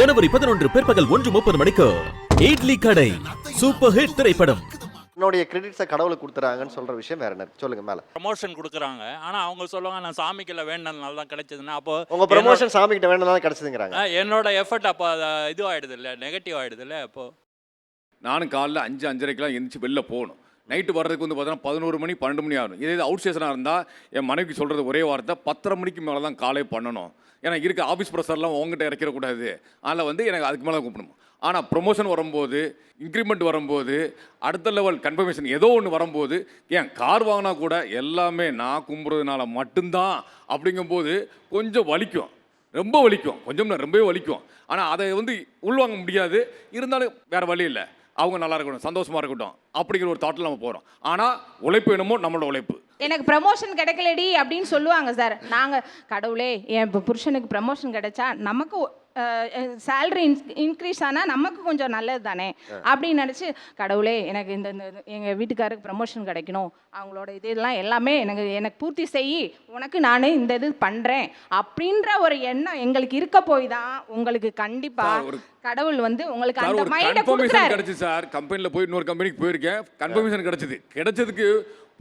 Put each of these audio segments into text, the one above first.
ஜனவரி 11 பிற்பகல் 1:30 மணிக்கு இட்லி கடை சூப்பர் ஹிட் திரைப்படம். என்னுடைய கிரெடிட்ஸை கடவுளுக்கு கொடுத்துறாங்கன்னு சொல்ற விஷயம் வேற என்ன சொல்லுங்க மேல. ப்ரமோஷன் கொடுக்குறாங்க, ஆனா அவங்க சொல்லுவாங்க நான் சாமிக்குள்ள வேண்டனால தான் கிடைச்சதுன்னா, அப்போ உங்க ப்ரமோஷன் சாமி கிட்ட வேண்டனால கிடைச்சதுங்கறாங்க. என்னோட எஃபர்ட் அப்போ இது ஆயிடுது இல்லை, நெகட்டிவ் ஆயிடுது இல்லை. அப்போ நானும் காலைல 5:30க்கெல்லாம் எந்திரிச்சு வெளில போகணும். நைட்டு வர்றதுக்கு வந்து பார்த்தீங்கன்னா 11 மணி 12 மணி ஆகும். இதே அவுட் ஸ்டேஷனாக இருந்தால் என் மனைவிக்கு சொல்கிறது ஒரே வார்த்தை 10:30 மணிக்கு மேலே தான் காலை பண்ணணும். ஏன்னா இருக்க ஆஃபீஸ் ப்ரெஷர்லாம் உங்ககிட்ட இறக்கிடக்கூடாது. அதில் வந்து எனக்கு அதுக்கு மேலே கூப்பிடணும். ஆனால் ப்ரொமோஷன் வரும்போது, இன்க்ரிமெண்ட் வரும்போது, அடுத்த லெவல் கன்ஃபர்மேஷன் ஏதோ ஒன்று வரும்போது, ஏன் கார் வாங்கினா கூட எல்லாமே நான் கும்புறதுனால மட்டும்தான் அப்படிங்கும்போது கொஞ்சம் வலிக்கும், ரொம்ப வலிக்கும், கொஞ்சம் ரொம்பவே வலிக்கும். ஆனால் அதை வந்து உள்வாங்க முடியாது. இருந்தாலும் வேறு வழி இல்லை, அவங்க நல்லா இருக்கணும், சந்தோஷமாக இருக்கட்டும் அப்படிங்கிற ஒரு தாட்டில் நம்ம போகிறோம். ஆனால் உழைப்பு என்னமோ நம்மளோட உழைப்பு. எனக்கு ப்ரமோஷன் கிடைக்கலடி அப்படின்னு சொல்லுவாங்க சார். நாங்கள் கடவுளே என் புருஷனுக்கு ப்ரமோஷன் கிடைச்சா நமக்கு சேலரி இன்க்ரீஸ் ஆனால் நமக்கு கொஞ்சம் நல்லது தானே அப்படின்னு நினச்சி, கடவுளே எனக்கு இந்த எங்கள் வீட்டுக்காருக்கு ப்ரமோஷன் கிடைக்கணும், அவங்களோட இதெல்லாம் எல்லாமே எனக்கு பூர்த்தி செய்யி, உனக்கு நான் இந்த இது பண்ணுறேன் அப்படின்ற ஒரு எண்ணம் எங்களுக்கு இருக்க போய் தான் உங்களுக்கு கண்டிப்பாக கடவுள் வந்து உங்களுக்கு அந்த மைண்டை கொடுக்குறாரு. கிடைச்சி சார், கம்பெனியில் போய் இன்னொரு கம்பெனிக்கு போயிருக்கேன், கன்ஃபர்மேஷன் கிடைச்சதுக்கு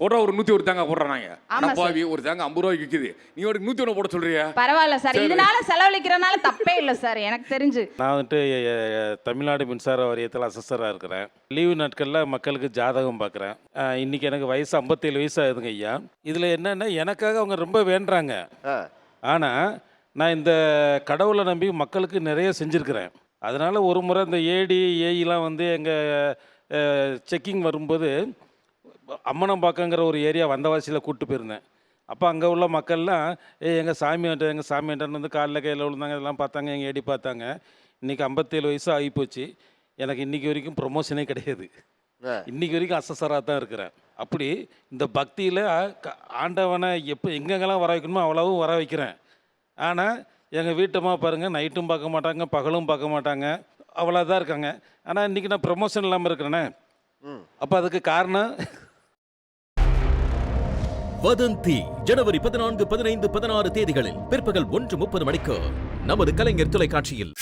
போடுற ஒரு 101 தேங்காய் போடுறாங்க. அப்பாவி ஒரு தேங்காய் 50 ரூபாய்க்கு விற்குது, நீ ஒரு 101 போட சொல்றியா? பரவாயில்ல சார், இதனால செலவழிக்கிறனால தப்பே இல்லை சார் எனக்கு தெரிஞ்சு. நான் வந்துட்டு தமிழ்நாடு மின்சார வாரியத்தில் அசஸராக இருக்கிறேன். லீவு நாட்களில் மக்களுக்கு ஜாதகம் பார்க்குறேன். இன்றைக்கி எனக்கு வயசு 57 வயசு ஆகுதுங்க ஐயா. இதில் என்னென்னா எனக்காக அவங்க ரொம்ப வேண்டுறாங்க. ஆனால் நான் இந்த கடவுளை நம்பி மக்களுக்கு நிறைய செஞ்சுருக்கிறேன். அதனால் ஒரு முறை இந்த ஏடி ஏஇலாம் வந்து எங்கள் செக்கிங் வரும்போது அம்மனம்பாக்கங்கிற ஒரு ஏரியா வந்தவாசியில் கூப்பிட்டு போயிருந்தேன். அப்போ அங்கே உள்ள மக்கள்லாம் எங்கள் சாமியாண்டன் வந்து காலில் கையில் விழுந்தாங்க, இதெல்லாம் பார்த்தாங்க, எங்கள் ஏடி பார்த்தாங்க. இன்றைக்கி 57 வயசு ஆகிப்போச்சு, எனக்கு இன்றைக்கி வரைக்கும் ப்ரொமோஷனே கிடையாது. இன்றைக்கி வரைக்கும் அசஸராக தான் இருக்கிறேன். அப்படி இந்த பக்தியில் ஆண்டவனை எங்கெங்கெல்லாம் வர வைக்கணுமோ அவ்வளவும் வர வைக்கிறேன். ஆனால் எங்கள் வீட்டம்மா பாருங்கள், நைட்டும் பார்க்க மாட்டாங்க, பகலும் பார்க்க மாட்டாங்க, அவ்வளோதான் இருக்காங்க. ஆனால் இன்றைக்கி நான் ப்ரமோஷன் இல்லாமல் இருக்கிறேனே, அப்போ அதுக்கு காரணம் வதந்தி. ஜனவரி 14, 15, 16 தேதிகளில் பிற்பகல் 1:30 மணிக்கு நமது கலைஞர் தொலைக்காட்சியில்.